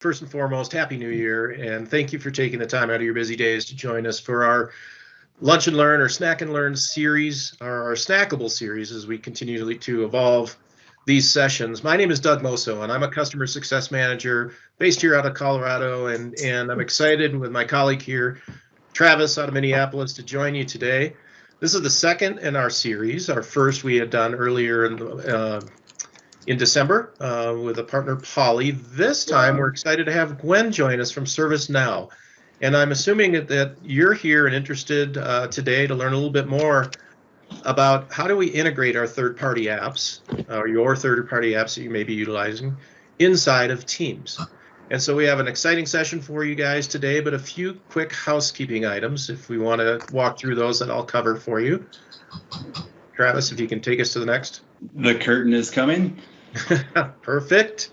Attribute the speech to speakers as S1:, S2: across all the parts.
S1: first and foremost, Happy New Year, and thank you for taking the time out of your busy days to join us for our Lunch and Learn or Snack and Learn series, or our snackable series as we continue to evolve these sessions. My name is Doug Moso, and I'm a customer success manager based here out of Colorado, and I'm excited with my colleague here, Travis out of Minneapolis, to join you today. This is the second in our series. Our first we had done earlier in December with a partner, Polly. This time we're excited to have Gwen join us from ServiceNow. And I'm assuming that you're here and interested today to learn a little bit more about how do we integrate our third-party apps, or your third-party apps that you may be utilizing, inside of Teams. And so we have an exciting session for you guys today, but a few quick housekeeping items. If we want to walk through those, that I'll cover for you. Travis, if you can take us to the next.
S2: The curtain is coming.
S1: Perfect.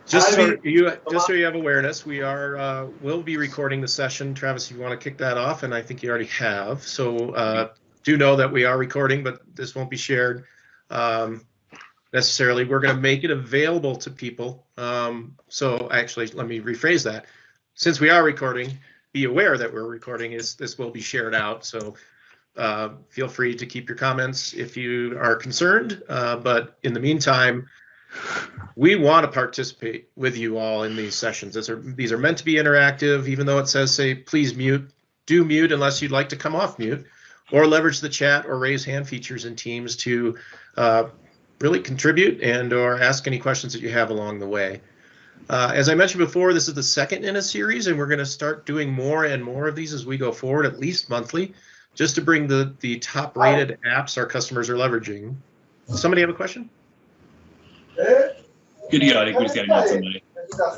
S1: Just so you have awareness, we'll be recording the session. Travis, if you want to kick that off, and I think you already have. So do know that we are recording, but this won't be shared necessarily. We're going to make it available to people. So actually, let me rephrase that. Since we are recording, be aware that we're recording. This will be shared out. So feel free to keep your comments if you are concerned. But in the meantime, we want to participate with you all in these sessions. These are meant to be interactive, even though it says, say, please mute. Do mute unless you'd like to come off mute, or leverage the chat or raise hand features in Teams to really contribute and or ask any questions that you have along the way. As I mentioned before, this is the second in a series, and we're going to start doing more and more of these as we go forward, at least monthly, just to bring the top-rated apps our customers are leveraging. Somebody have a question?
S2: Good to go. I think we just got to get somebody.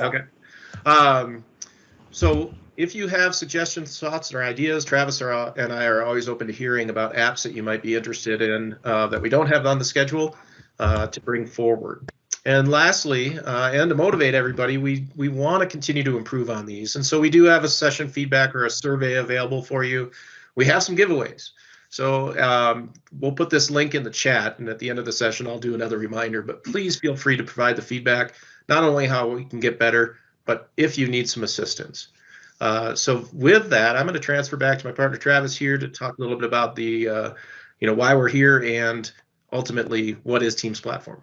S1: Okay. So if you have suggestions, thoughts, or ideas, Travis and I are always open to hearing about apps that you might be interested in that we don't have on the schedule to bring forward. And lastly, and to motivate everybody, we want to continue to improve on these. And so we do have a session feedback or a survey available for you. We have some giveaways. So we'll put this link in the chat, and at the end of the session, I'll do another reminder. But please feel free to provide the feedback, not only how we can get better, but if you need some assistance. So with that, I'm going to transfer back to my partner Travis here to talk a little bit about the, why we're here and ultimately what is Teams platform.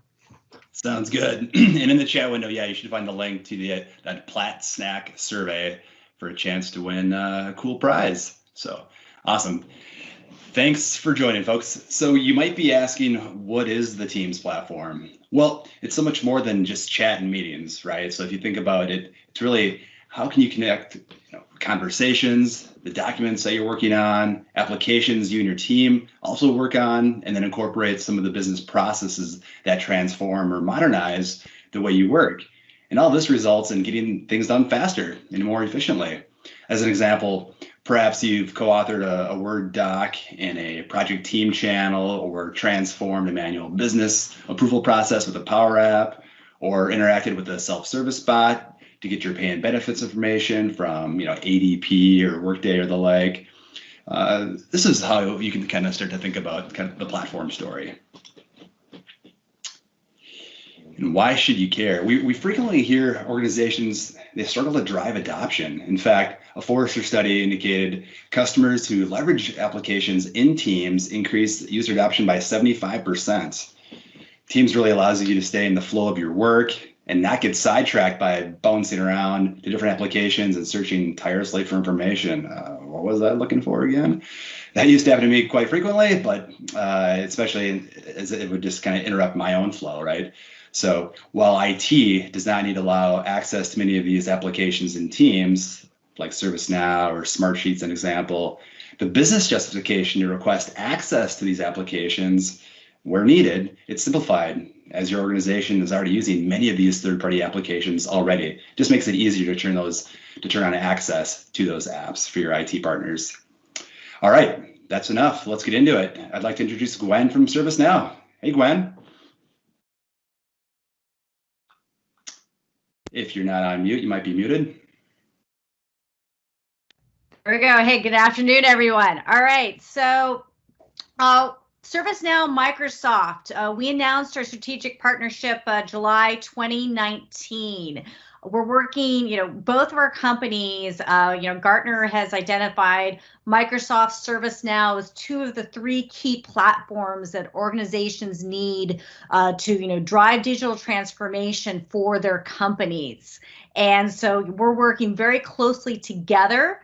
S2: Sounds good. And in the chat window, you should find the link to that Plat Snack survey for a chance to win a cool prize. So awesome. Thanks for joining, folks. So you might be asking, what is the Teams platform? Well, it's so much more than just chat and meetings, right? So if you think about it, it's really how can you connect conversations, the documents that you're working on, applications you and your team also work on, and then incorporate some of the business processes that transform or modernize the way you work. And all this results in getting things done faster and more efficiently. As an example, perhaps you've co-authored a Word doc in a project team channel, or transformed a manual business approval process with a Power App, or interacted with a self-service bot to get your pay and benefits information from ADP or Workday or the like. This is how you can kind of start to think about kind of the platform story. And why should you care? We frequently hear organizations, they struggle to drive adoption. In fact, a Forrester study indicated customers who leverage applications in Teams increased user adoption by 75%. Teams really allows you to stay in the flow of your work and not get sidetracked by bouncing around to different applications and searching tirelessly for information. What was I looking for again? That used to happen to me quite frequently, but especially as it would just kind of interrupt my own flow, right? So while IT does not need to allow access to many of these applications in Teams, like ServiceNow or Smartsheets, an example, the business justification to request access to these applications where needed, it's simplified, as your organization is already using many of these third-party applications already. Just makes it easier to turn on access to those apps for your IT partners. All right, that's enough. Let's get into it. I'd like to introduce Gwen from ServiceNow. Hey, Gwen. If you're not on mute, you might be muted.
S3: There we go. Hey, good afternoon, everyone. All right, so ServiceNow, Microsoft, we announced our strategic partnership July 2019. We're working, both of our companies, Gartner has identified Microsoft, ServiceNow as two of the three key platforms that organizations need to, drive digital transformation for their companies. And so we're working very closely together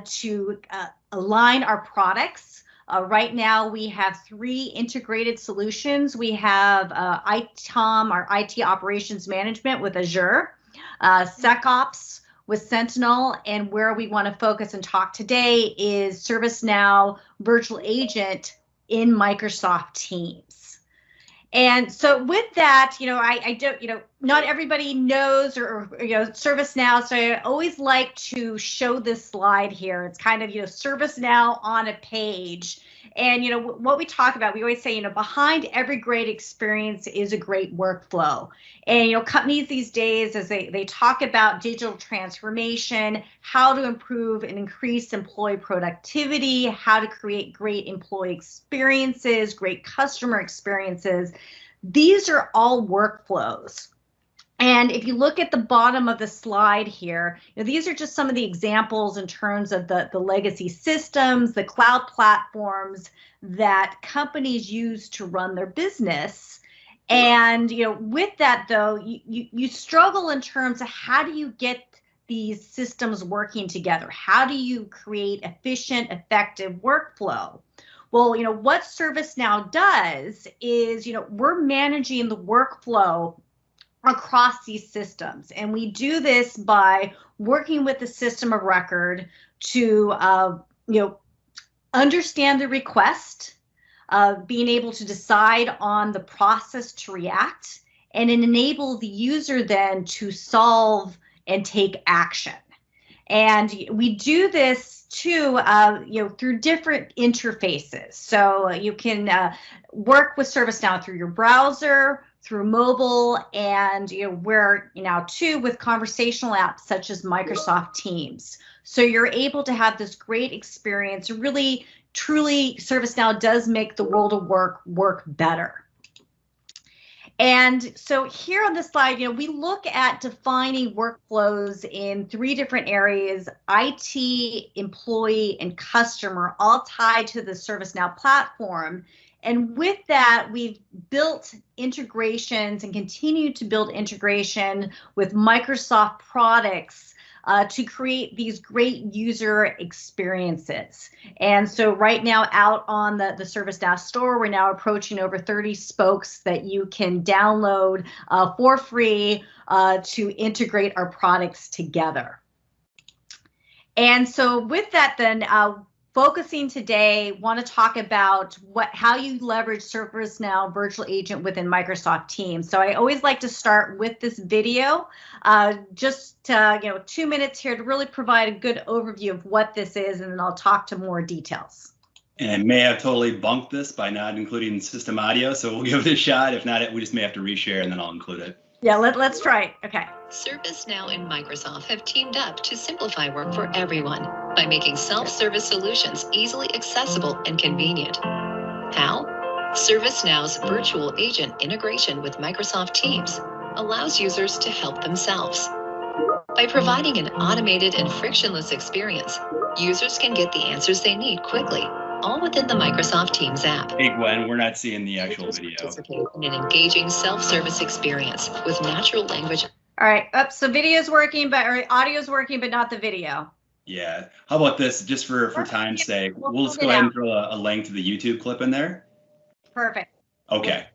S3: to align our products. Right now, we have three integrated solutions. We have ITOM, our IT Operations Management with Azure, SecOps with Sentinel, and where we want to focus and talk today is ServiceNow Virtual Agent in Microsoft Teams. And so with that, I don't, not everybody knows or ServiceNow. So I always like to show this slide here. It's kind of, ServiceNow on a page. And, what we talk about, we always say, behind every great experience is a great workflow. And, companies these days, as they talk about digital transformation, how to improve and increase employee productivity, how to create great employee experiences, great customer experiences, these are all workflows. And if you look at the bottom of the slide here, these are just some of the examples in terms of the legacy systems, the cloud platforms that companies use to run their business. And with that, though, you struggle in terms of how do you get these systems working together? How do you create efficient, effective workflow? Well, what ServiceNow does is, we're managing the workflow across these systems. And we do this by working with the system of record to, understand the request, being able to decide on the process to react, and enable the user then to solve and take action. And we do this too, through different interfaces. So you can work with ServiceNow through your browser, through mobile, and we're now too with conversational apps such as Microsoft Teams. So you're able to have this great experience. Really, truly, ServiceNow does make the world of work better. And so here on this slide, we look at defining workflows in three different areas: IT, employee, and customer, all tied to the ServiceNow platform. And with that, we've built integrations and continue to build integration with Microsoft products to create these great user experiences. And so right now out on the ServiceNow store, we're now approaching over 30 spokes that you can download for free to integrate our products together. And so with that then, focusing today, want to talk about how you leverage ServiceNow Virtual Agent within Microsoft Teams. So I always like to start with this video, just 2 minutes here to really provide a good overview of what this is, and then I'll talk to more details.
S2: And I may have totally bunked this by not including system audio, so we'll give it a shot. If not, we just may have to reshare, and then I'll include it.
S3: Yeah, let's try it. Okay.
S4: ServiceNow and Microsoft have teamed up to simplify work for everyone by making self-service solutions easily accessible and convenient. How? ServiceNow's virtual agent integration with Microsoft Teams allows users to help themselves. By providing an automated and frictionless experience, users can get the answers they need quickly, all within the Microsoft Teams app.
S2: Hey, Gwen, we're not seeing the actual video.
S4: Participate in an engaging self-service experience with natural language.
S3: All right, so video's working, or audio's working, but not the video.
S2: Yeah. How about this, just for time's sake, we'll just go ahead and throw a link to the YouTube clip in there.
S3: Perfect.
S2: Okay.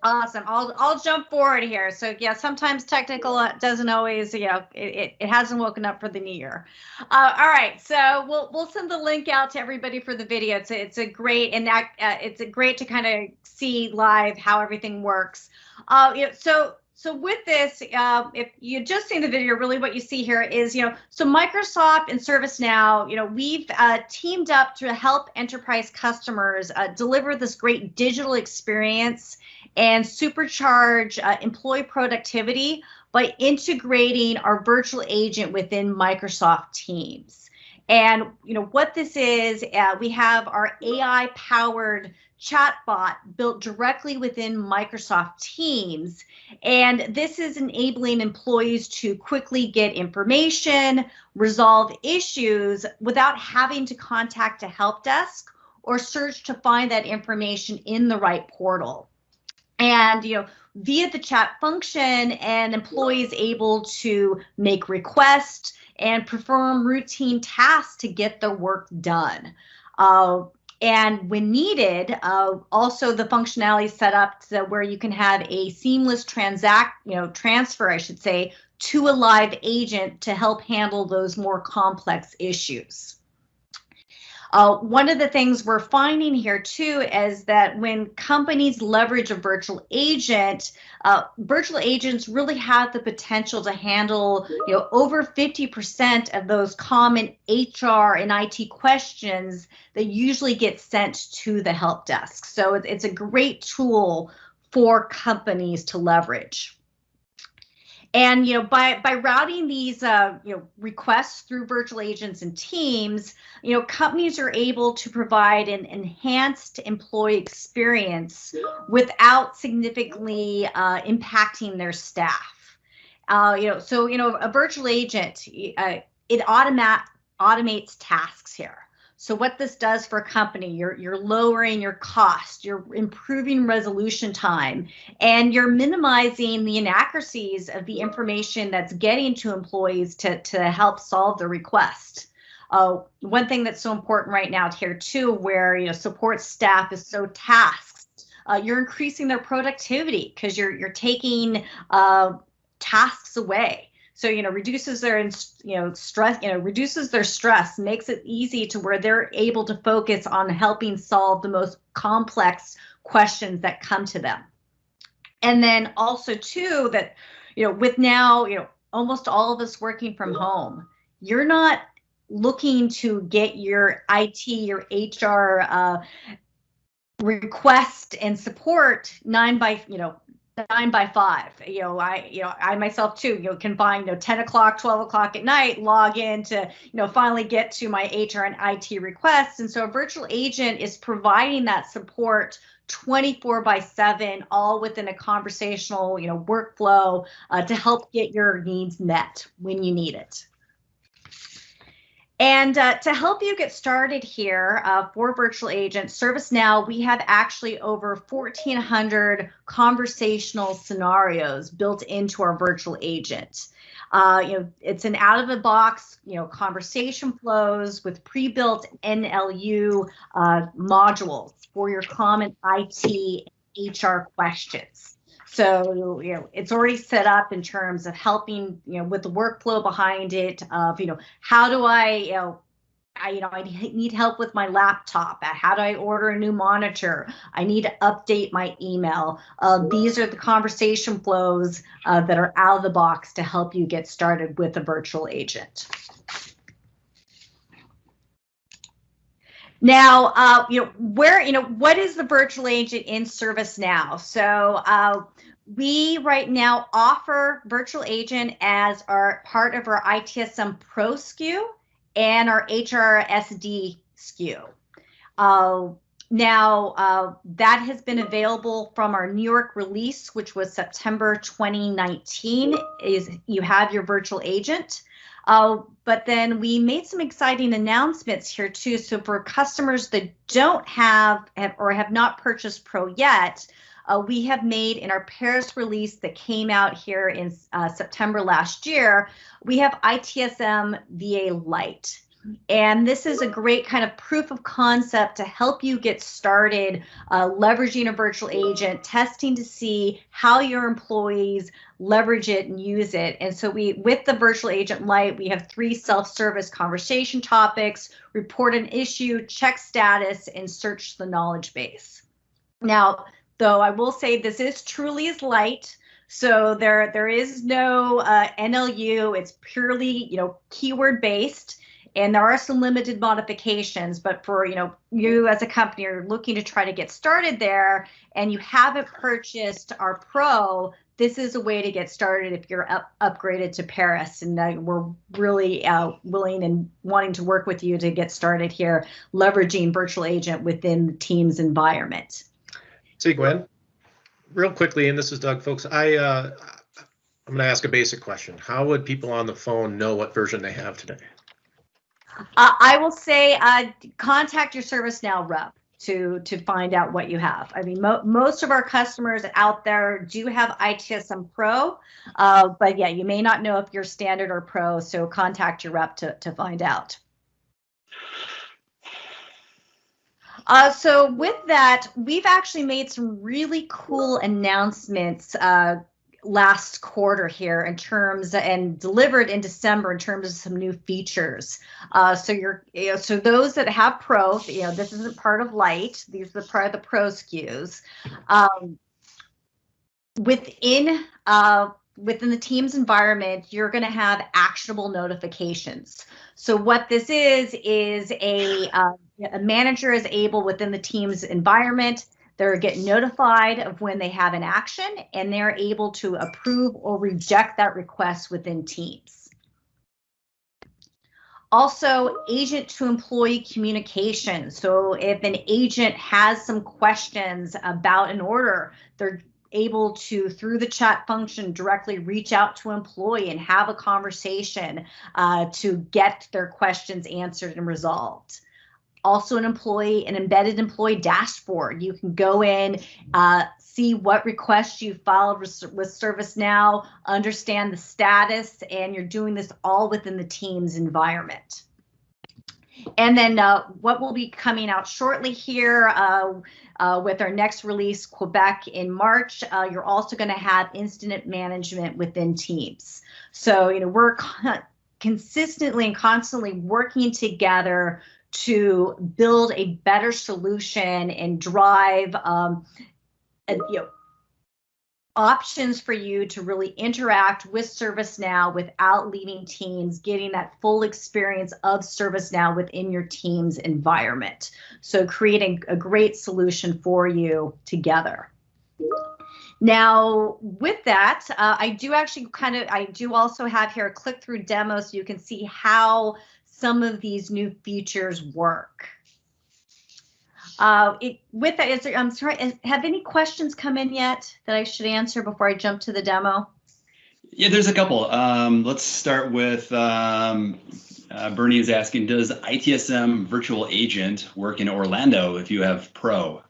S3: Awesome. I'll jump forward here. So yeah, sometimes technical doesn't always, it hasn't woken up for the new year. All right, so we'll send the link out to everybody for the video. It's a great, and that it's a great to kind of see live how everything works. So with this, if you just seen the video, really what you see here is, so Microsoft and ServiceNow, we've teamed up to help enterprise customers deliver this great digital experience and supercharge employee productivity by integrating our virtual agent within Microsoft Teams. And what this is, we have our AI-powered chatbot built directly within Microsoft Teams. And this is enabling employees to quickly get information, resolve issues without having to contact a help desk or search to find that information in the right portal. And via the chat function, an employee is able to make requests and perform routine tasks to get the work done. And when needed, also the functionality is set up so where you can have a seamless transfer, I should say, to a live agent to help handle those more complex issues. One of the things we're finding here too is that when companies leverage a virtual agent, virtual agents really have the potential to handle over 50% of those common HR and IT questions that usually get sent to the help desk. So it's a great tool for companies to leverage. And by routing these requests through virtual agents and teams, companies are able to provide an enhanced employee experience without significantly impacting their staff. So a virtual agent, it automates tasks here. So what this does for a company, you're lowering your cost, you're improving resolution time, and you're minimizing the inaccuracies of the information that's getting to employees to help solve the request. One thing that's so important right now here too, where support staff is so tasked, you're increasing their productivity because you're taking tasks away. So, reduces their, stress, reduces their stress, makes it easy to where they're able to focus on helping solve the most complex questions that come to them. And then also too, that, with now, almost all of us working from home, you're not looking to get your IT, your HR request and support 9 by 5. I myself too, can find 10 o'clock, 12 o'clock at night, log in to finally get to my HR and IT requests. And so a virtual agent is providing that support 24/7, all within a conversational workflow to help get your needs met when you need it. And to help you get started here for virtual agents, ServiceNow, we have actually over 1,400 conversational scenarios built into our virtual agent. It's an out-of-the-box, conversation flows with pre-built NLU modules for your common IT and HR questions. So, it's already set up in terms of helping, with the workflow behind it of, how do I need help with my laptop. How do I order a new monitor? I need to update my email. These are the conversation flows that are out of the box to help you get started with a virtual agent. Now, what is the virtual agent in ServiceNow? So we right now offer virtual agent as our part of our ITSM Pro SKU and our HRSD SKU. Now, that has been available from our New York release, which was September 2019, you have your virtual agent. But then we made some exciting announcements here too. So for customers that don't have or have not purchased Pro yet, we have made in our Paris release that came out here in September last year, we have ITSM VA Lite. And this is a great kind of proof of concept to help you get started leveraging a virtual agent, testing to see how your employees leverage it and use it. And so with the virtual agent Lite, we have 3 self-service conversation topics: report an issue, check status, and search the knowledge base. Now, though I will say this is truly as light. So there is no NLU. It's purely keyword based. And there are some limited modifications, but for you as a company are looking to try to get started there and you haven't purchased our Pro, this is a way to get started if you're upgraded to Paris, and we're really willing and wanting to work with you to get started here, leveraging virtual agent within the Teams environment.
S1: See, Gwen, real quickly, and this is Doug, folks. I'm going to ask a basic question. How would people on the phone know what version they have today?
S3: I will say contact your ServiceNow rep to find out what you have. I mean, most of our customers out there do have ITSM Pro, but yeah, you may not know if you're standard or pro, so contact your rep to find out. So with that, we've actually made some really cool announcements last quarter here in terms, and delivered in December in terms of some new features. So those that have Pro, this isn't part of Lite. These are part of the Pro SKUs. Within the Teams environment, you're going to have actionable notifications. So what this is a manager is able within the Teams environment, they're getting notified of when they have an action, and they're able to approve or reject that request within Teams. Also, agent to employee communication. So if an agent has some questions about an order, they're able to, through the chat function, directly reach out to an employee and have a conversation to get their questions answered and resolved. Also an embedded employee dashboard. You can go in, see what requests you filed with ServiceNow, understand the status, and you're doing this all within the Teams environment. And then what will be coming out shortly here with our next release, Quebec, in March, you're also going to have incident management within Teams. So, we're consistently and constantly working together to build a better solution and drive options for you to really interact with ServiceNow without leaving Teams, getting that full experience of ServiceNow within your Teams environment. So creating a great solution for you together. Now, with that, I do also have here a click-through demo so you can see how some of these new features work. With that, I'm sorry, have any questions come in yet that I should answer before I jump to the demo?
S2: Yeah, there's a couple. Let's start with Bernie is asking, does ITSM Virtual Agent work in Orlando if you have Pro?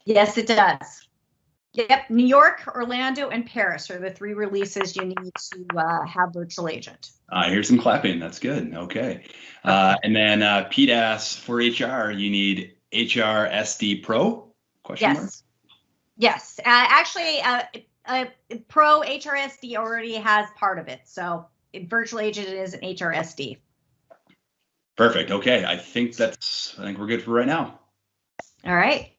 S3: Yes, it does. Yep, New York, Orlando, and Paris are the 3 releases you need to have Virtual Agent.
S2: I hear some clapping. That's good. Okay. And then Pete asks, for HR, you need HRSD Pro? Question mark?
S3: Yes. Actually, Pro HRSD already has part of it. So Virtual Agent is an HRSD.
S2: Perfect. Okay. I think we're good for right now.
S3: All right.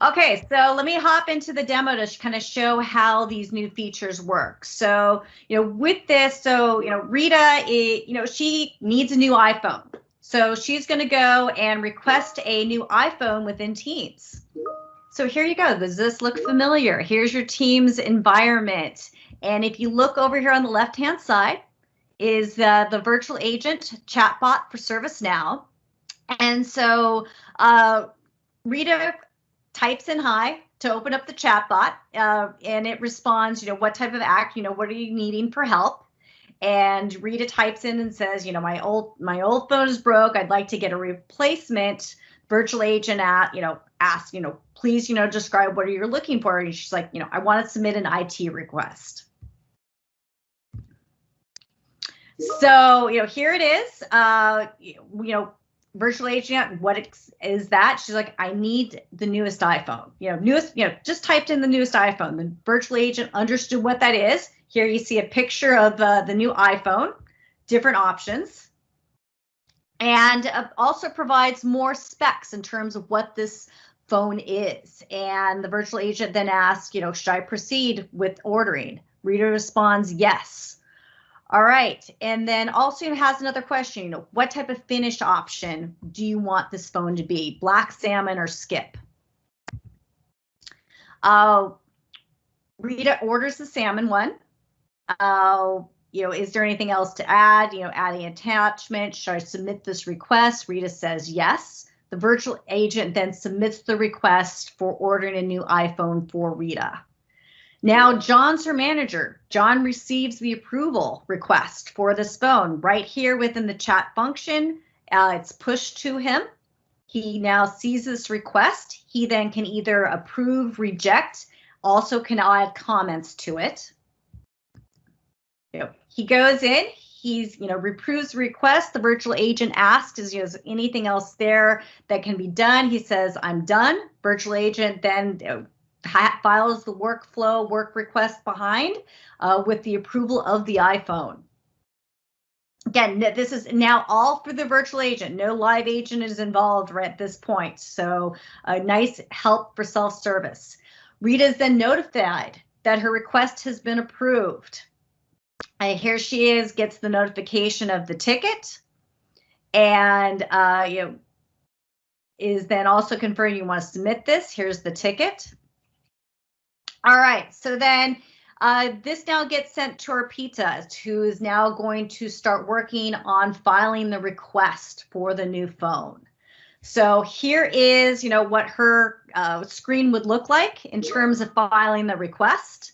S3: Okay, so let me hop into the demo to kind of show how these new features work. So, with this, Rita, she needs a new iPhone. So she's going to go and request a new iPhone within Teams. So here you go. Does this look familiar? Here's your Teams environment. And if you look over here on the left-hand side is the virtual agent chatbot for ServiceNow. And so Rita types in hi to open up the chatbot, and it responds, what type of what are you needing for help? And Rita types in and says, my old phone is broke. I'd like to get a replacement. Virtual agent asks, please, describe what you're looking for. And she's like, I want to submit an IT request. So, here it is. Virtual agent, what is that? She's like, I need the newest iPhone. Just typed in the newest iPhone. The virtual agent understood what that is. Here you see a picture of the new iPhone, different options, and also provides more specs in terms of what this phone is. And the virtual agent then asks, should I proceed with ordering? Rita responds, yes. All right, and then also has another question, what type of finish option do you want this phone to be, black salmon or skip? Rita orders the salmon one. Is there anything else to add? Adding attachment. Should I submit this request? Rita says yes. The virtual agent then submits the request for ordering a new iPhone for Rita. Now, John's her manager. John receives the approval request for this phone right here within the chat function. It's pushed to him. He now sees this request. He then can either approve, reject, also can add comments to it. He goes in, he's, approves the request. The virtual agent asks, is anything else there that can be done? He says, I'm done. Virtual agent then files the workflow work request behind with the approval of the iPhone. Again, this is now all for the virtual agent. No live agent is involved right at this point. So a nice help for self-service. Rita is then notified that her request has been approved. Here she is, gets the notification of the ticket, and is then also confirming you want to submit this. Here's the ticket. All right, so then this now gets sent to Arpita, who is now going to start working on filing the request for the new phone. So here is, what her screen would look like in terms of filing the request.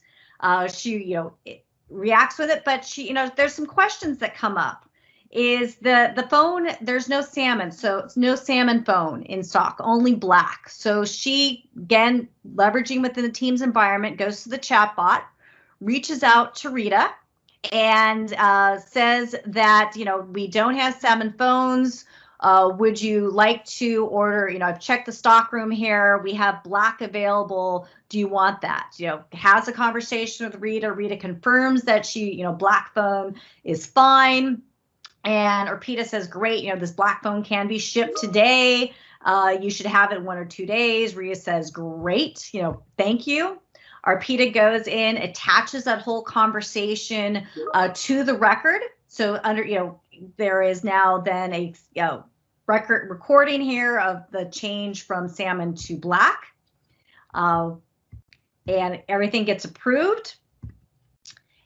S3: She, reacts with it, but she, there's some questions that come up. Is the phone, there's no salmon, so it's no salmon phone in stock, only black. So she, again, leveraging within the Teams environment, goes to the chatbot, reaches out to Rita, and says that, we don't have salmon phones. Would you like to order, I've checked the stock room here. We have black available. Do you want that? Has a conversation with Rita. Rita confirms that she, black phone is fine. And Arpita says, great, this black phone can be shipped today. You should have it in 1 or 2 days. Rita says, great, thank you. Arpita goes in, attaches that whole conversation to the record. So under, there is now then a recording here of the change from salmon to black. And everything gets approved.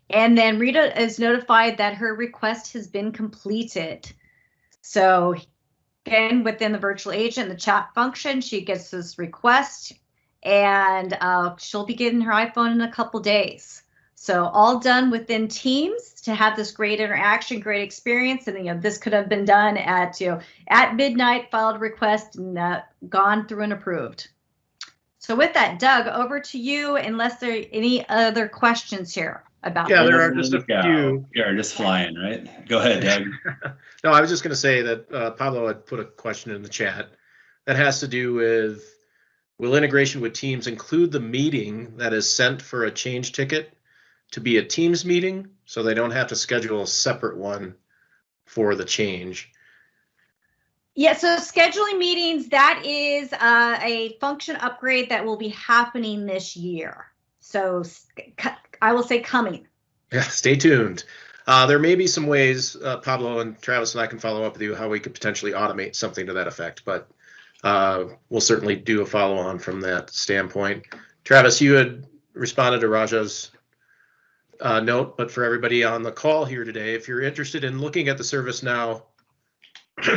S3: And then Rita is notified that her request has been completed. So again, within the virtual agent, the chat function, she gets this request, and she'll be getting her iPhone in a couple days. So all done within Teams to have this great interaction, great experience. And this could have been done at at midnight, filed a request, and gone through and approved. So with that, Doug, over to you, unless there are any other questions here about
S1: Yeah,
S3: this.
S1: there are just a few.
S2: You're just flying, right? Go ahead, Doug.
S1: No, I was just going to say that Pablo had put a question in the chat that has to do with, will integration with Teams include the meeting that is sent for a change ticket to be a Teams meeting, so they don't have to schedule a separate one for the change?
S3: Yeah, so scheduling meetings, that is a function upgrade that will be happening this year. So I will say coming.
S1: Yeah, stay tuned. There may be some ways, Pablo and Travis and I can follow up with you, how we could potentially automate something to that effect, but we'll certainly do a follow-on from that standpoint. Travis, you had responded to Raja's note, but for everybody on the call here today, if you're interested in looking at the ServiceNow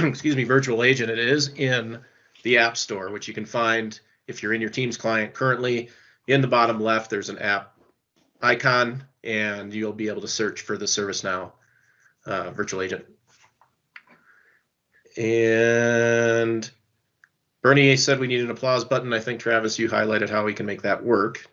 S1: excuse me, virtual agent, it is in the App Store, which you can find if you're in your Teams client currently. In the bottom left, there's an app icon, and you'll be able to search for the ServiceNow virtual agent. And Bernie said we need an applause button. I think, Travis, you highlighted how we can make that work.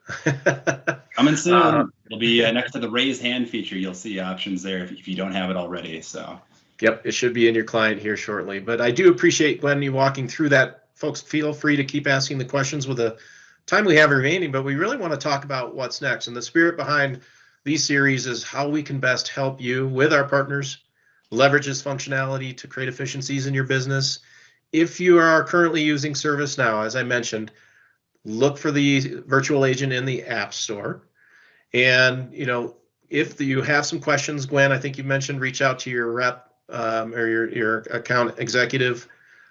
S2: Coming soon. It'll be next to the raise hand feature. You'll see options there if you don't have it already. So.
S1: Yep, it should be in your client here shortly. But I do appreciate, Glenn, you walking through that. Folks, feel free to keep asking the questions with the time we have remaining, but we really want to talk about what's next. And the spirit behind these series is how we can best help you with our partners leverage this functionality to create efficiencies in your business. If you are currently using ServiceNow, as I mentioned, look for the virtual agent in the App Store. And, if you have some questions, Gwen, I think you mentioned reach out to your rep or your account executive.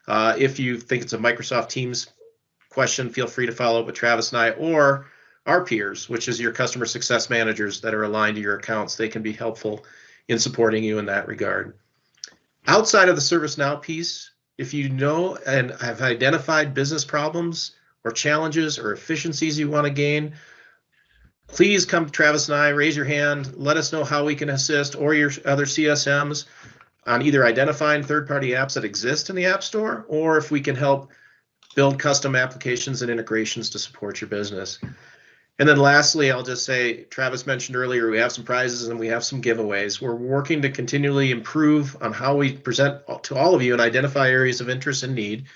S1: If you think it's a Microsoft Teams question, feel free to follow up with Travis and I, or our peers, which is your customer success managers that are aligned to your accounts. They can be helpful in supporting you in that regard. Outside of the ServiceNow piece, if you know and have identified business problems or challenges or efficiencies you want to gain, please come to Travis and I, raise your hand, let us know how we can assist, or your other CSMs, on either identifying third-party apps that exist in the App Store, or if we can help build custom applications and integrations to support your business. And then lastly, I'll just say, Travis mentioned earlier, we have some prizes and we have some giveaways. We're working to continually improve on how we present to all of you and identify areas of interest and need.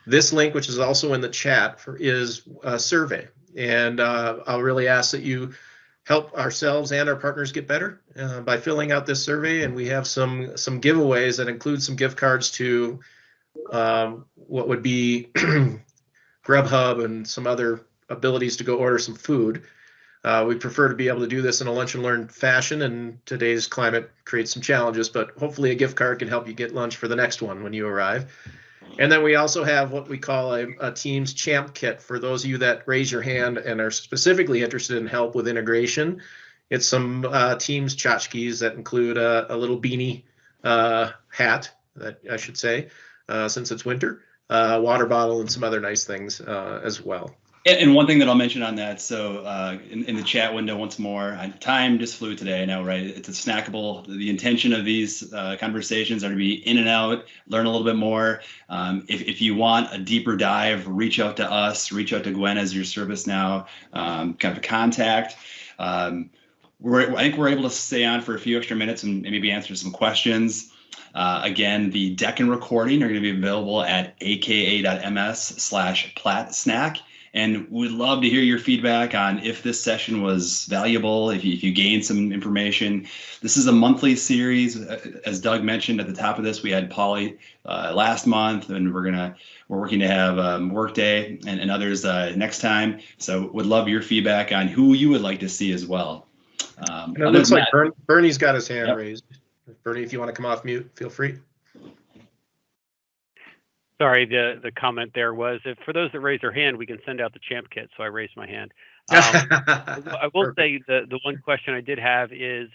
S1: This link, which is also in the chat, is a survey. And I'll really ask that you help ourselves and our partners get better by filling out this survey. And we have some giveaways that include some gift cards to what would be Grubhub and some other abilities to go order some food. We prefer to be able to do this in a lunch and learn fashion, and today's climate creates some challenges, but hopefully a gift card can help you get lunch for the next one when you arrive. And then we also have what we call a Teams Champ Kit for those of you that raise your hand and are specifically interested in help with integration. It's some Teams tchotchkes that include a little beanie hat, that I should say, since it's winter, water bottle, and some other nice things as well.
S2: And one thing that I'll mention on that, so in the chat window once more, time just flew today, I know, right? It's a snackable. The intention of these conversations are to be in and out, learn a little bit more. If you want a deeper dive, reach out to us, reach out to Gwen as your ServiceNow kind of contact. I think we're able to stay on for a few extra minutes and maybe answer some questions. Again, the deck and recording are going to be available at aka.ms/platsnack. And we'd love to hear your feedback on if this session was valuable, if you gained some information. This is a monthly series. As Doug mentioned at the top of this, we had Polly last month, and we're working to have Workday and others next time. So would love your feedback on who you would like to see as well.
S1: It looks like Bernie's got his hand raised. Bernie, if you want to come off mute, feel free.
S5: Sorry, the comment there was, if for those that raise their hand, we can send out the Champ Kit, so I raised my hand. I will say the one question I did have is,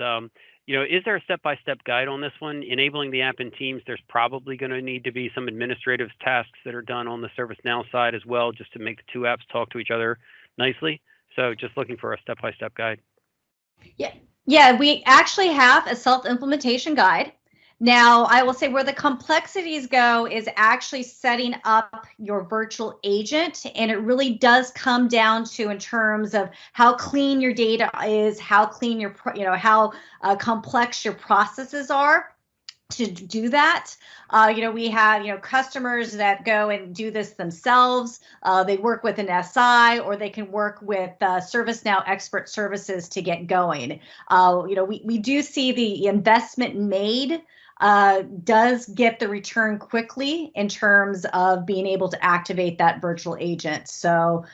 S5: is there a step-by-step guide on this one? Enabling the app in Teams, there's probably going to need to be some administrative tasks that are done on the ServiceNow side as well, just to make the two apps talk to each other nicely. So just looking for a step-by-step guide.
S3: Yeah, we actually have a self-implementation guide. Now, I will say where the complexities go is actually setting up your virtual agent, and it really does come down to in terms of how clean your data is, how clean your, how complex your processes are to do that. We have, customers that go and do this themselves. They work with an SI, or they can work with ServiceNow expert services to get going. We do see the investment made does get the return quickly in terms of being able to activate that virtual agent. So,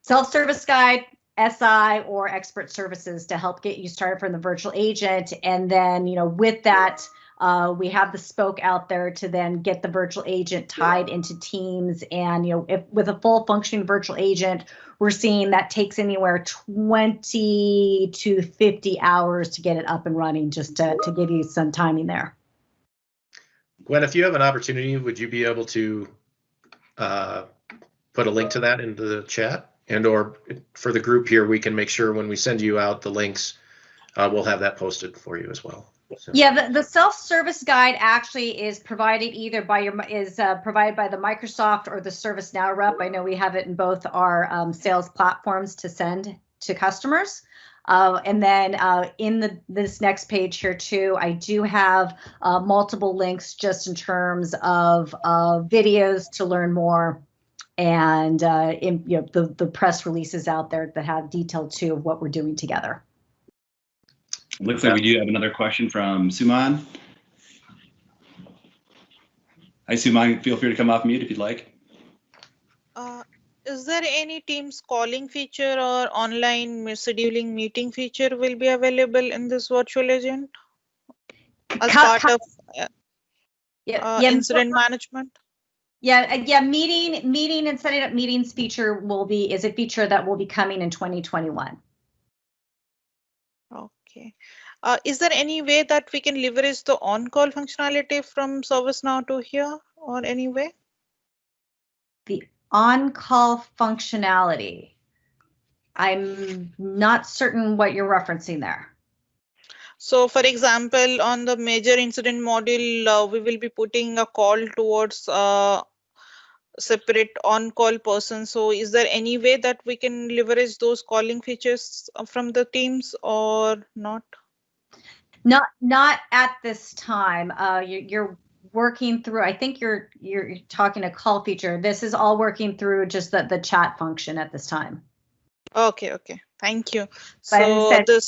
S3: self-service guide, SI, or expert services to help get you started from the virtual agent. And then, with that, we have the spoke out there to then get the virtual agent tied into Teams. And, with a full functioning virtual agent, we're seeing that takes anywhere 20 to 50 hours to get it up and running, just to give you some timing there.
S1: Gwen, if you have an opportunity, would you be able to put a link to that into the chat? And or for the group here, we can make sure when we send you out the links, we'll have that posted for you as well. So.
S3: Yeah, the self-service guide actually is provided either by provided by the Microsoft or the ServiceNow rep. I know we have it in both our sales platforms to send to customers. And then in this next page here too, I do have multiple links just in terms of videos to learn more, and the press releases out there that have detail too of what we're doing together.
S2: Looks like we do have another question from Suman. Hi, Suman. Feel free to come off mute if you'd like.
S6: Is there any Teams calling feature or online scheduling meeting feature will be available in this virtual agent as part of incident management?
S3: Yeah. Meeting and setting up meetings feature is a feature that will be coming in 2021.
S6: Okay. Is there any way that we can leverage the on-call functionality from ServiceNow to here, or any way?
S3: The on-call functionality. I'm not certain what you're referencing there.
S6: So, for example, on the major incident module, we will be putting a call towards separate on-call person. So, is there any way that we can leverage those calling features from the teams, or not?
S3: Not at this time. You're working through. I think you're talking a call feature. This is all working through just the chat function at this time.
S6: Okay. Thank you.
S3: But
S6: So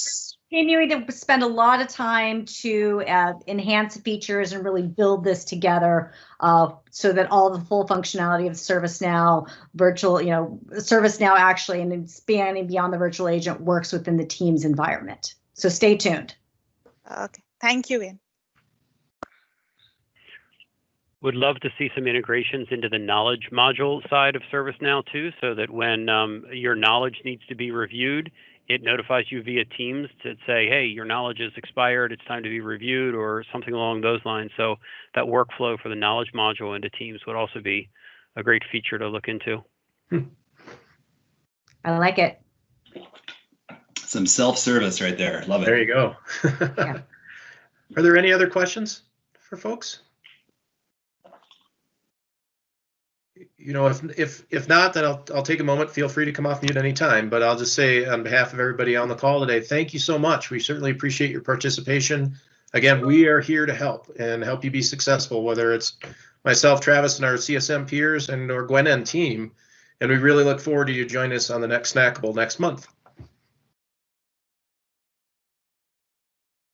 S3: continuing to spend a lot of time to enhance features and really build this together so that all the full functionality of ServiceNow virtual, ServiceNow actually and expanding beyond the virtual agent works within the team's environment. So stay tuned.
S6: Okay. Thank you, Ian.
S5: Would love to see some integrations into the knowledge module side of ServiceNow too, so that when your knowledge needs to be reviewed, it notifies you via Teams to say, hey, your knowledge is expired, it's time to be reviewed, or something along those lines. So that workflow for the knowledge module into Teams would also be a great feature to look into.
S3: I like it.
S2: Some self-service right there. Love it.
S1: There you go.
S3: Yeah.
S1: Are there any other questions for folks? If not, then I'll take a moment. Feel free to come off mute anytime, but I'll just say on behalf of everybody on the call today, thank you so much. We certainly appreciate your participation. Again, we are here to help you be successful, whether it's myself, Travis, and our CSM peers or Gwen and team. And we really look forward to you joining us on the next Snackable next month.